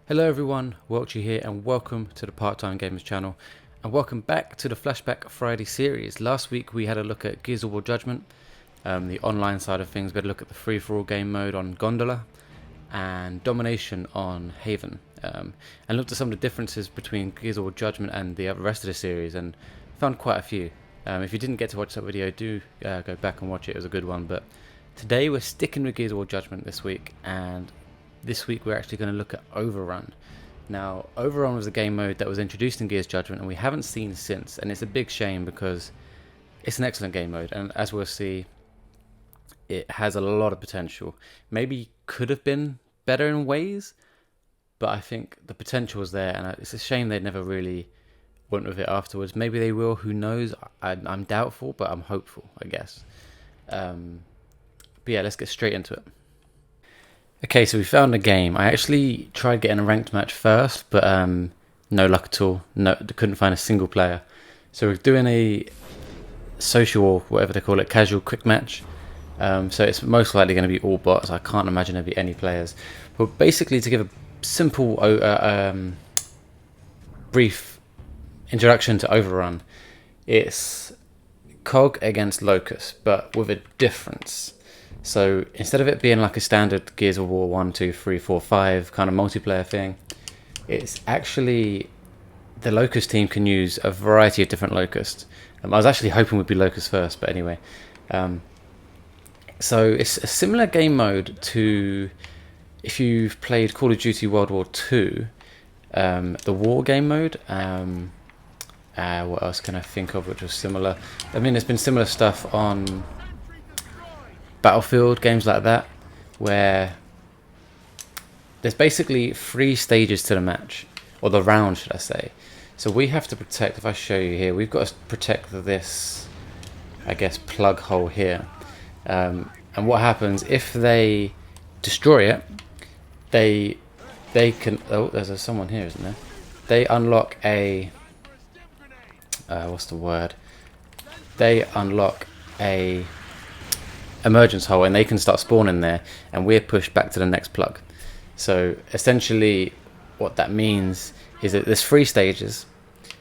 Hello everyone, Welchy here and welcome to the Part-Time Gamers channel and welcome back to the Flashback Friday series. Last week we had a look at Gears of War Judgement, the online side of things. We had a look at the free-for-all game mode on Gondola and Domination on Haven, and looked at some of the differences between Gears of War Judgement and the rest of the series and found quite a few. If you didn't get to watch that video, do go back and watch it. It was a good one. But today we're sticking with Gears of War Judgement this week, and this week we're actually going to look at Overrun. Now, Overrun was a game mode that was introduced in Gears Judgement and we haven't seen since, and it's a big shame because it's an excellent game mode, and as we'll see, it has a lot of potential. Maybe could have been better in ways, but I think the potential was there, and it's a shame they never really went with it afterwards. Maybe they will, who knows. I'm doubtful, but I'm hopeful, I guess. But yeah, let's get straight into it. Okay, so we found a game. I actually tried getting a ranked match first, but no luck at all. No, couldn't find a single player. So we're doing a social, or whatever they call it, casual quick match. So it's most likely going to be all bots. I can't imagine there'll be any players. But basically, to give a simple, brief introduction to Overrun, it's COG against Locust, but with a difference. So instead of it being like a standard Gears of War 1, 2, 3, 4, 5 kind of multiplayer thing, it's actually the Locust team can use a variety of different Locusts. I was actually hoping we'd be Locust first, but anyway. So it's a similar game mode to if you've played Call of Duty World War 2, the war game mode. What else can I think of which was similar? I mean, there's been similar stuff on Battlefield, games like that, where there's basically 3 stages to the match, or the round should I say. So we have to protect, if I show you here, we've got to protect this, I guess, plug hole here. And what happens if they destroy it, they can, oh, there's someone here, isn't there? They unlock a, what's the word? They unlock a emergence hole, and they can start spawning there, and we're pushed back to the next plug. So essentially what that means is that there's 3 stages,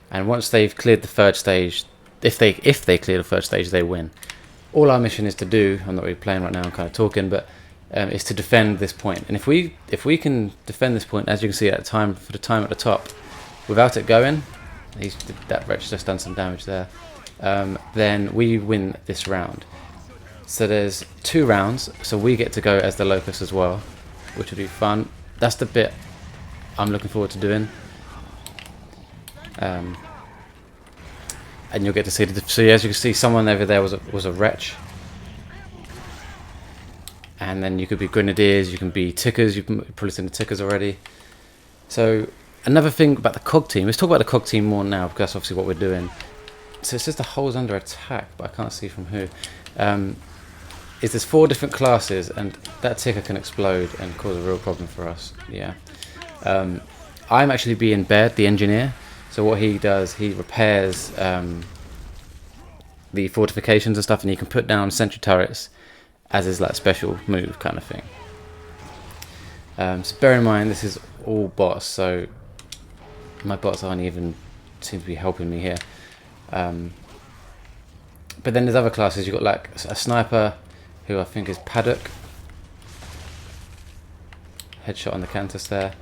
and once they've cleared the 3rd stage, if they clear the 3rd stage, they win. All our mission is to do, I'm not really playing right now, I'm kind of talking, but is to defend this point. And if we can defend this point, as you can see at the time, for the time at the top, without it going, that wretch just done some damage there, then we win this round. So there's 2 rounds, so we get to go as the Locust as well, which will be fun. That's the bit I'm looking forward to doing. And you'll get to see so as you can see, someone over there was a wretch. And then you could be grenadiers, you can be tickers, you've probably seen the tickers already. So another thing about the COG team, let's talk about the COG team more now, because that's obviously what we're doing. So it says the hull's under attack, but I can't see from who. Is there's 4 different classes, and that ticker can explode and cause a real problem for us. Yeah. I'm actually being Baird, the engineer. So what he does, he repairs the fortifications and stuff, and he can put down sentry turrets as his like special move kind of thing. So bear in mind, this is all bots, so my bots aren't even seem to be helping me here. But then there's other classes. You've got like a sniper, who I think is Paddock. Headshot on the Cantus there.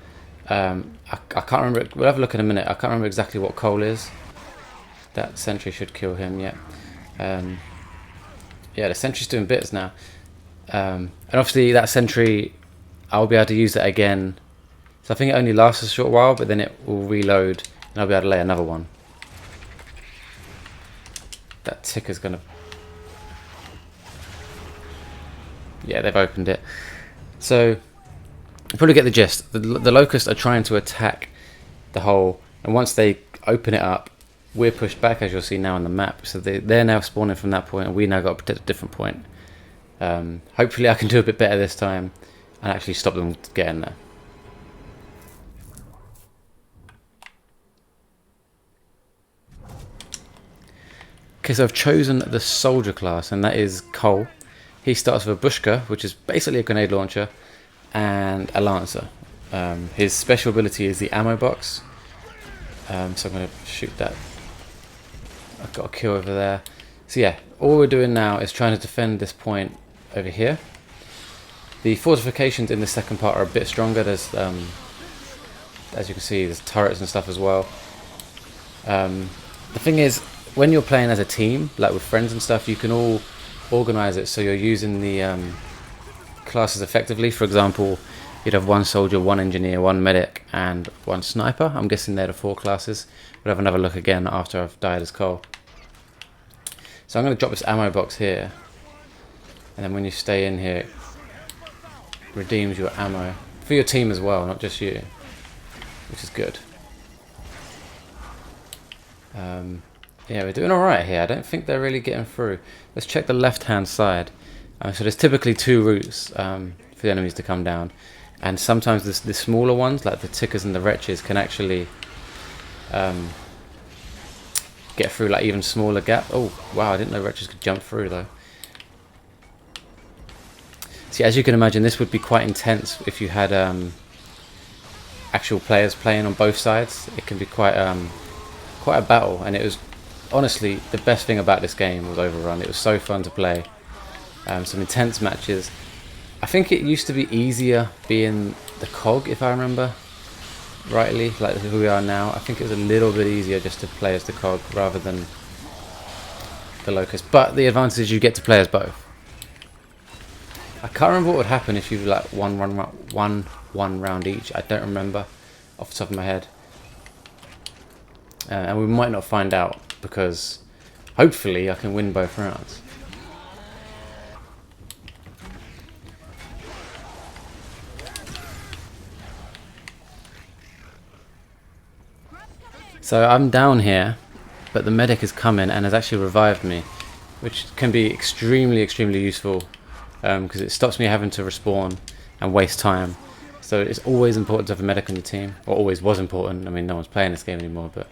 I can't remember. We'll have a look in a minute. I can't remember exactly what Cole is. That sentry should kill him. Yeah. Yeah, the sentry's doing bits now. And obviously that sentry, I'll be able to use it again. So I think it only lasts a short while, but then it will reload, and I'll be able to lay another one. That ticker's gonna. Yeah, they've opened it. So you probably get the gist. The Locusts are trying to attack the hole, and once they open it up, we're pushed back, as you'll see now on the map. So they're now spawning from that point, and we now got to protect a different point. Hopefully I can do a bit better this time and actually stop them getting there. Okay, so I've chosen the soldier class, and that is Cole. He starts with a Bushka, which is basically a grenade launcher, and a Lancer. His special ability is the ammo box. So I'm going to shoot that. I've got a kill over there. So yeah, all we're doing now is trying to defend this point over here. The fortifications in the second part are a bit stronger. There's, as you can see, there's turrets and stuff as well. The thing is, when you're playing as a team, like with friends and stuff, you can all organize it so you're using the classes effectively. For example, you'd have one soldier, one engineer, one medic, and one sniper. I'm guessing they're the 4 classes. We'll have another look again after I've died as Cole. So I'm going to drop this ammo box here, and then when you stay in here, it redeems your ammo for your team as well, not just you, which is good. Yeah, we're doing alright here. I don't think they're really getting through. Let's check the left hand side. So there's typically 2 routes for the enemies to come down, and sometimes the smaller ones, like the tickers and the wretches, can actually get through like even smaller gap. Oh wow, I didn't know wretches could jump through though. See, as you can imagine, this would be quite intense if you had actual players playing on both sides. It can be quite a battle, and it was honestly the best thing about this game was Overrun. It was so fun to play. Some intense matches. I think it used to be easier being the cog, if I remember rightly, like who we are now. I think it was a little bit easier just to play as the cog rather than the locust, but the advantage is you get to play as both. I can't remember what would happen if you like one round each. I don't remember off the top of my head, and we might not find out because hopefully I can win both rounds. So I'm down here, but the medic has come in and has actually revived me, which can be extremely useful because it stops me having to respawn and waste time. So it's always important to have a medic on your team, or always was important. I mean, no one's playing this game anymore, but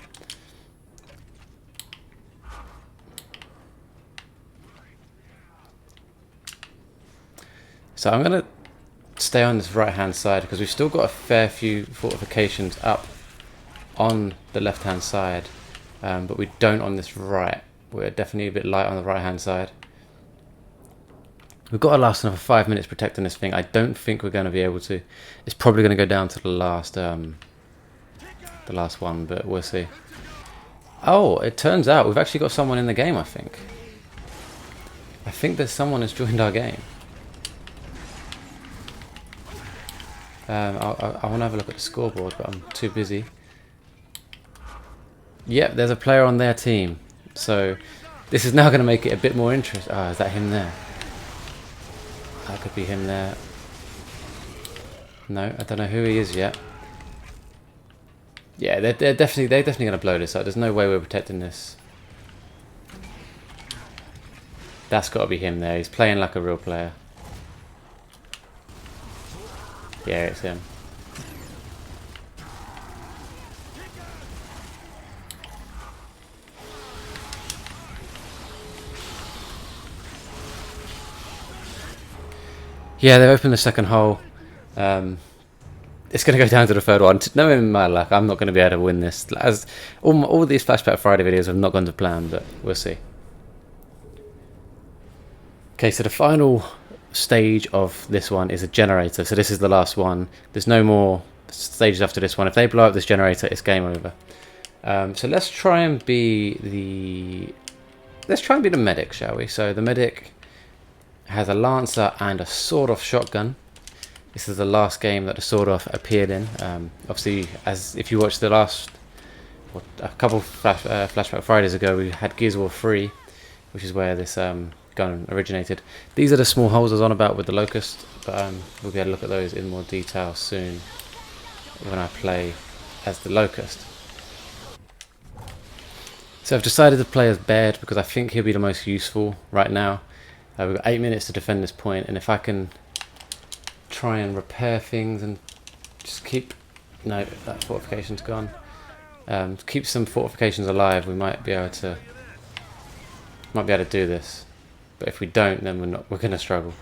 so I'm gonna stay on this right hand side because we've still got a fair few fortifications up on the left hand side, but we don't on this right. We're definitely a bit light on the right hand side. We've got to last another 5 minutes protecting this thing. I don't think we're going to be able to. It's probably going to go down to the last one, but we'll see. Oh, it turns out we've actually got someone in the game. I think there's someone who's joined our game. I want to have a look at the scoreboard, but I'm too busy. Yep, there's a player on their team, so this is now going to make it a bit more interesting. Ah, is that him there? That could be him there. No, I don't know who he is yet. Yeah, they're definitely going to blow this up. There's no way we're protecting this. That's got to be him there. He's playing like a real player. Yeah, it's him. Yeah, they've opened the second hole. It's going to go down to the third one. Knowing my luck, I'm not going to be able to win this. As all these Flashback Friday videos have not gone to plan, but we'll see. Okay, so the final stage of this one is a generator. So this is the last one. There's no more stages after this one. If they blow up this generator, it's game over. So let's try and be the medic, shall we? So the medic has a lancer and a sawed-off shotgun. This is the last game that the sawed-off appeared in. Obviously, as if you watched the last, a couple of Flashback Fridays ago, we had Gears of War 3, which is where this gun originated. These are the small holes I was on about with the locust, but we'll be able to look at those in more detail soon when I play as the locust. So I've decided to play as Baird because I think he'll be the most useful right now. We've got 8 minutes to defend this point, and if I can try and repair things and just keep... No, that fortification's gone. Keep some fortifications alive, we might be able to do this. But if we don't, then we're going to struggle.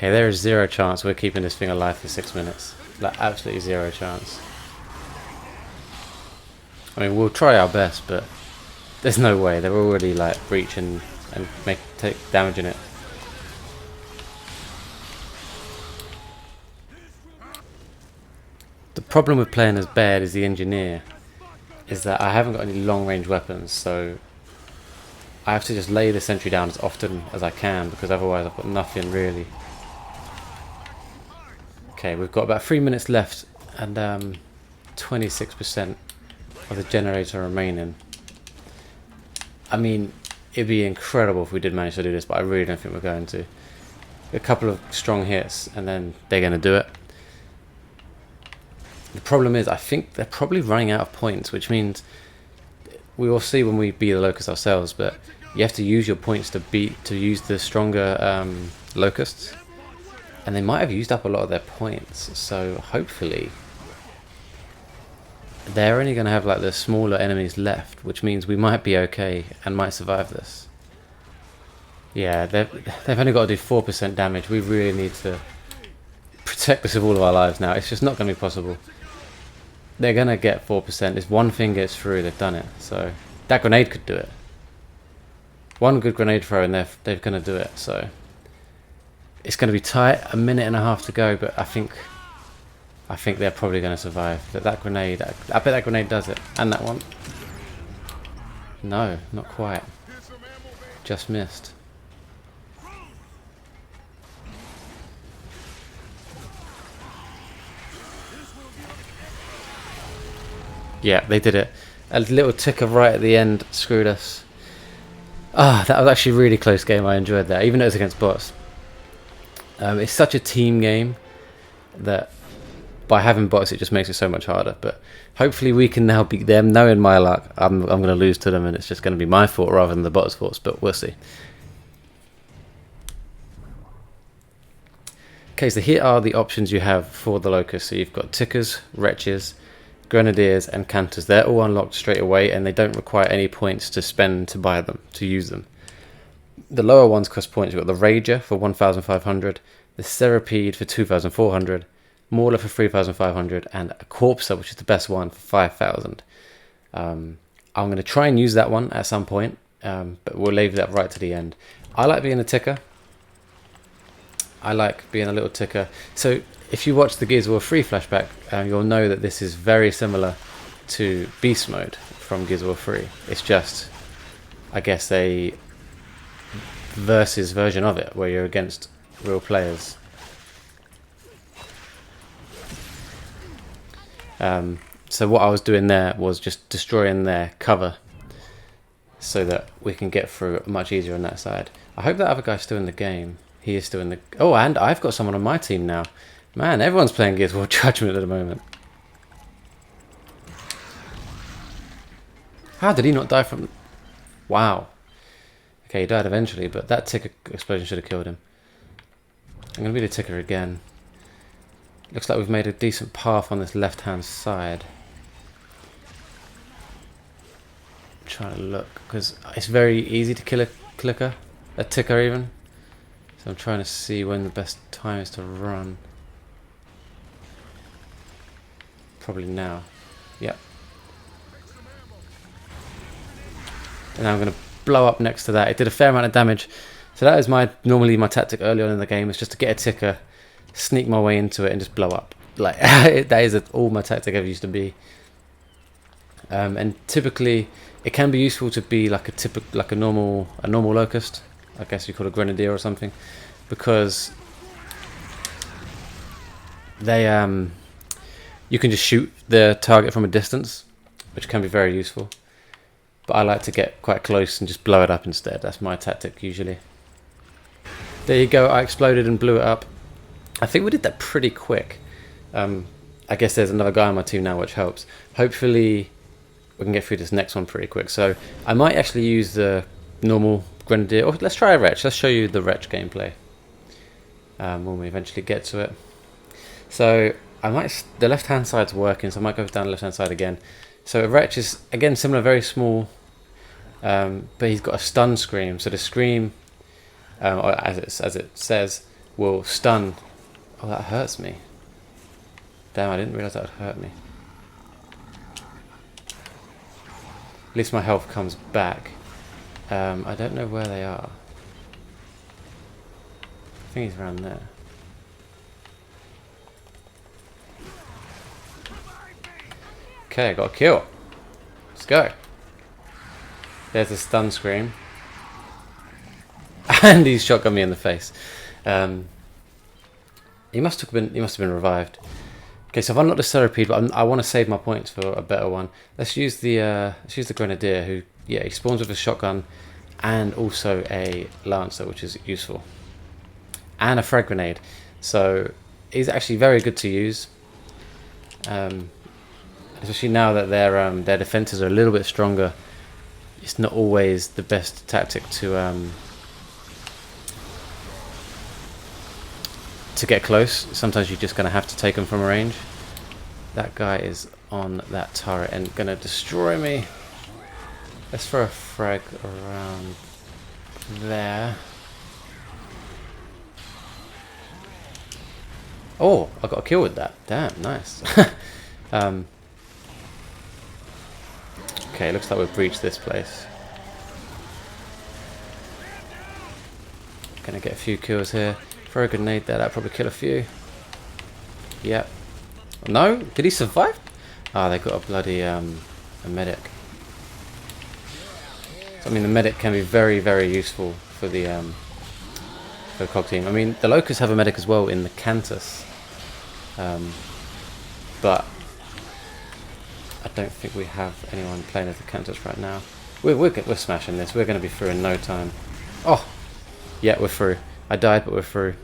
Okay, there is zero chance we're keeping this thing alive for 6 minutes. Like, absolutely zero chance. I mean, we'll try our best, but there's no way. They're already like breaching and take damage in it. The problem with playing as Baird as the engineer is that I haven't got any long range weapons, so I have to just lay the sentry down as often as I can, because otherwise I've got nothing really. Okay, we've got about 3 minutes left and 26% of the generator remaining. I mean, it'd be incredible if we did manage to do this, but I really don't think we're going to. A couple of strong hits and then they're going to do it. The problem is, I think they're probably running out of points, which means we will see when we beat the Locust ourselves, but you have to use your points to use the stronger Locusts, and they might have used up a lot of their points, so hopefully they're only going to have like the smaller enemies left, which means we might be okay and might survive this. Yeah, they've only got to do 4% damage. We really need to protect this with all of our lives now. It's just not going to be possible. They're going to get 4%. If one thing gets through, they've done it. So that grenade could do it. One good grenade throw and they're going to do it. So it's going to be tight. A minute and a half to go, but I think they're probably going to survive. But that grenade, I bet that grenade does it. And that one. No, not quite. Just missed. Yeah, they did it. A little ticker right at the end screwed us. Ah, that was actually a really close game. I enjoyed that, even though it was against bots. It's such a team game that by having bots, it just makes it so much harder. But hopefully we can now beat them. Knowing my luck, I'm going to lose to them, and it's just going to be my fault rather than the bots' faults. But we'll see. Okay, so here are the options you have for the Locust. So you've got tickers, wretches, grenadiers and canters. They're all unlocked straight away, and they don't require any points to spend to buy them, to use them. The lower ones cost points. You've got the Rager for 1,500, the Serapede for 2,400, Mauler for 3,500, and a Corpser, which is the best one, for 5,000. I'm going to try and use that one at some point, but we'll leave that right to the end. I like being a ticker. I like being a little ticker. So if you watch the Gears of War 3 flashback, you'll know that this is very similar to Beast Mode from Gears of War 3. It's just, I guess, a versus version of it, where you're against real players. So what I was doing there was just destroying their cover so that we can get through much easier on that side. I hope that other guy's still in the game. He is still in the... Oh, and I've got someone on my team now. Man, everyone's playing Gears of War Judgement at the moment. How did he not die from... Wow. Okay, he died eventually, but that ticker explosion should have killed him. I'm going to be the ticker again. Looks like we've made a decent path on this left-hand side. I'm trying to look, because it's very easy to kill a ticker even. So I'm trying to see when the best time is to run. Probably now. Yep. And now I'm going to blow up next to that. It did a fair amount of damage. So that is normally my tactic early on in the game, is just to get a ticker, sneak my way into it and just blow up. Like that is all my tactic ever used to be. And typically it can be useful to be like a normal Locust. I guess you call it a Grenadier or something, because they you can just shoot the target from a distance, which can be very useful. But I like to get quite close and just blow it up instead. That's my tactic usually. There you go, I exploded and blew it up. I think we did that pretty quick. I guess there's another guy on my team now, which helps. Hopefully we can get through this next one pretty quick. So I might actually use the normal Grenadier, or let's try a Wretch. Let's show you the Wretch gameplay when we eventually get to it. So the left hand side's working, so I might go down the left hand side again. So a Wretch is again similar, very small, but he's got a stun scream. So the scream, or as it says, will stun. Oh, that hurts me. Damn, I didn't realise that would hurt me. At least my health comes back. I don't know where they are. I think he's around there. Okay, I got a kill. Let's go. There's a stun scream. And he's shotgun me in the face. He must have been revived. Okay, so I've unlocked the Centipede, but I want to save my points for a better one. Let's use the Grenadier, who he spawns with a shotgun and also a Lancer, which is useful, and a frag grenade. So he's actually very good to use, especially now that their defenses are a little bit stronger. It's not always the best tactic to get close. Sometimes you're just going to have to take them from range. That guy is on that turret and going to destroy me. Let's throw a frag around there. Oh, I got a kill with that. Damn, nice. Okay, looks like we've breached this place. Gonna get a few kills here. Throw a grenade there, that'll probably kill a few. Yep. No? Did he survive? Ah, they got a bloody a medic. So, I mean, the medic can be very, very useful for the COG team. I mean, the Locusts have a medic as well in the Cantus, but I don't think we have anyone playing as the Cantus right now. We're smashing this. We're going to be through in no time. Oh, yeah, we're through. I died, but we're through.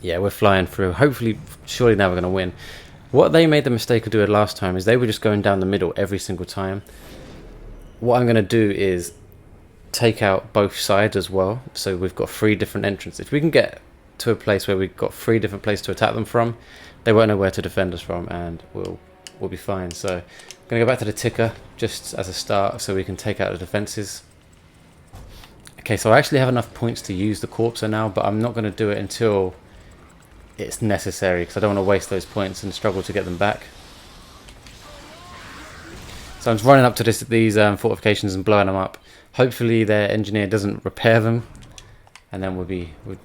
Yeah, we're flying through. Hopefully, surely now we're going to win. What they made the mistake of doing last time is they were just going down the middle every single time. What I'm going to do is take out both sides as well. So we've got 3 different entrances. If we can get to a place where we've got 3 different places to attack them from, they won't know where to defend us from, and we'll be fine. So I'm going to go back to the ticker just as a start so we can take out the defenses. Okay, so I actually have enough points to use the Corpser now, but I'm not going to do it until it's necessary because I don't want to waste those points and struggle to get them back. So I'm just running up to these fortifications and blowing them up. Hopefully their engineer doesn't repair them, and then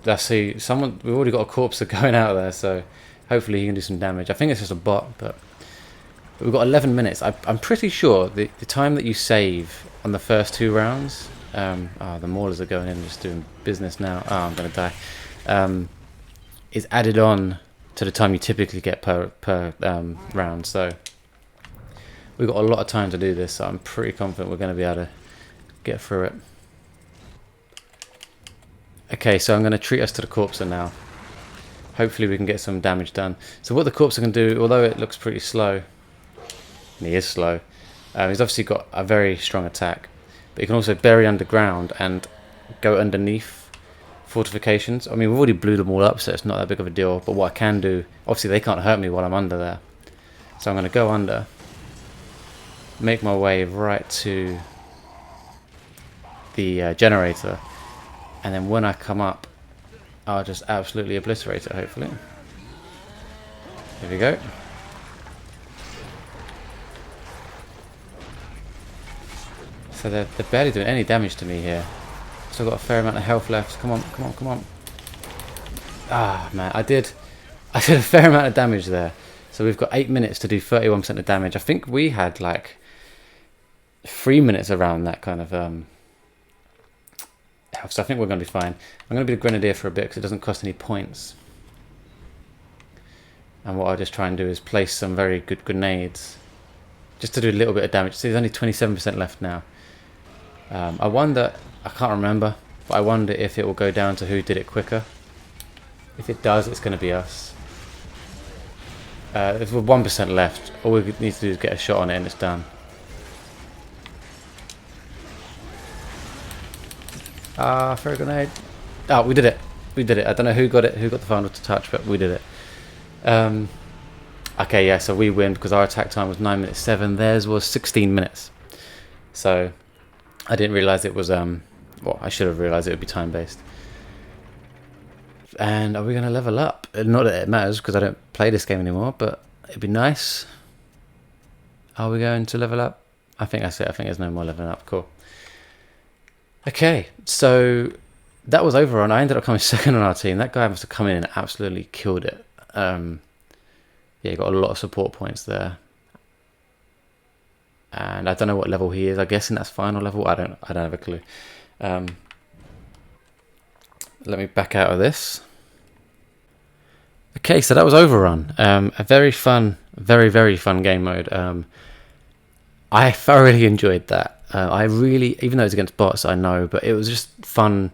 let's see. We've already got a Corpser going out there, so hopefully he can do some damage. I think it's just a bot, but we've got 11 minutes. I'm pretty sure the time that you save on the first 2 rounds. The Maulers are going in and just doing business now. Oh, I'm going to die. Is added on to the time you typically get per round. So we've got a lot of time to do this. So I'm pretty confident we're going to be able to get through it. Okay, so I'm going to treat us to the Corpser now. Hopefully we can get some damage done. So what the Corpser can do, although it looks pretty slow, and he is slow, he's obviously got a very strong attack. But you can also bury underground and go underneath fortifications. I mean, we've already blew them all up, so it's not that big of a deal. But what I can do, obviously they can't hurt me while I'm under there. So I'm going to go under, make my way right to the generator, and then when I come up, I'll just absolutely obliterate it, hopefully. Here we go. So they're barely doing any damage to me here. Still got a fair amount of health left. Come on, come on, come on. Ah, man, I did a fair amount of damage there. So we've got 8 minutes to do 31% of damage. I think we had like 3 minutes around that kind of health. So I think we're going to be fine. I'm going to be the Grenadier for a bit because it doesn't cost any points. And what I'll just try and do is place some very good grenades just to do a little bit of damage. So there's only 27% left now. I wonder, I can't remember, but I wonder if it will go down to who did it quicker. If it does, it's going to be us. There's 1% left. All we need to do is get a shot on it and it's done. Throw a grenade. Oh, we did it. We did it. I don't know who got it, who got the final to touch, but we did it. Okay, yeah, so we win because our attack time was 9 minutes 7. Theirs was 16 minutes. So I didn't realise it was, well, I should have realised it would be time-based. And are we going to level up? Not that it matters because I don't play this game anymore, but it'd be nice. Are we going to level up? I think that's it. I think there's no more leveling up. Cool. Okay, so that was Overrun. I ended up coming second on our team. That guy must have come in and absolutely killed it. Yeah, he got a lot of support points there. And I don't know what level he is. I'm guessing that's final level. I don't have a clue. Let me back out of this. Okay, so that was Overrun. A very fun, very fun game mode. I thoroughly enjoyed that. I really, even though it's against bots, I know, but it was just fun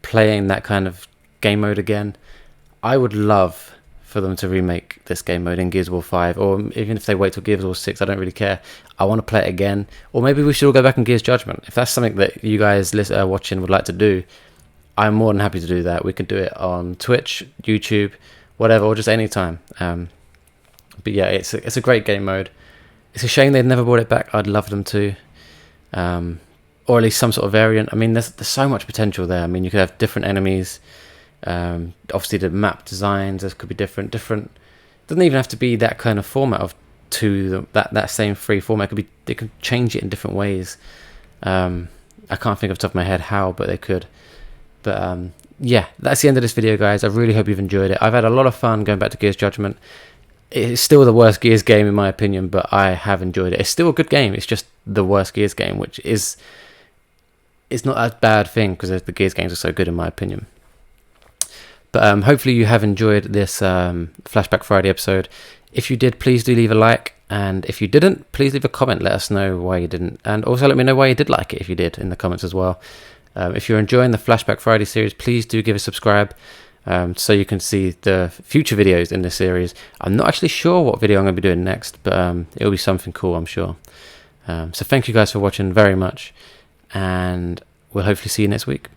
playing that kind of game mode again. I would love for them to remake this game mode in Gears of War 5, or even if they wait till Gears of War 6, I don't really care. I want to play it again, or maybe we should all go back and Gears Judgement. If that's something that you guys watching would like to do, I'm more than happy to do that. We can do it on Twitch, YouTube, whatever, or just anytime. But yeah, it's a great game mode. It's a shame they've never brought it back. I'd love them to, or at least some sort of variant. I mean, there's so much potential there. I mean, you could have different enemies. Obviously, the map designs could be different. Doesn't even have to be that kind of format of that same free format. They could change it in different ways. I can't think off the top of my head how, but they could. But yeah, that's the end of this video, guys. I really hope you've enjoyed it. I've had a lot of fun going back to Gears Judgement. It's still the worst Gears game in my opinion, but I have enjoyed it. It's still a good game. It's just the worst Gears game, which is not a bad thing because the Gears games are so good in my opinion. But hopefully you have enjoyed this Flashback Friday episode. If you did, please do leave a like. And if you didn't, please leave a comment. Let us know why you didn't. And also let me know why you did like it if you did in the comments as well. If you're enjoying the Flashback Friday series, please do give a subscribe so you can see the future videos in this series. I'm not actually sure what video I'm going to be doing next, but it'll be something cool, I'm sure. So thank you guys for watching very much. And we'll hopefully see you next week.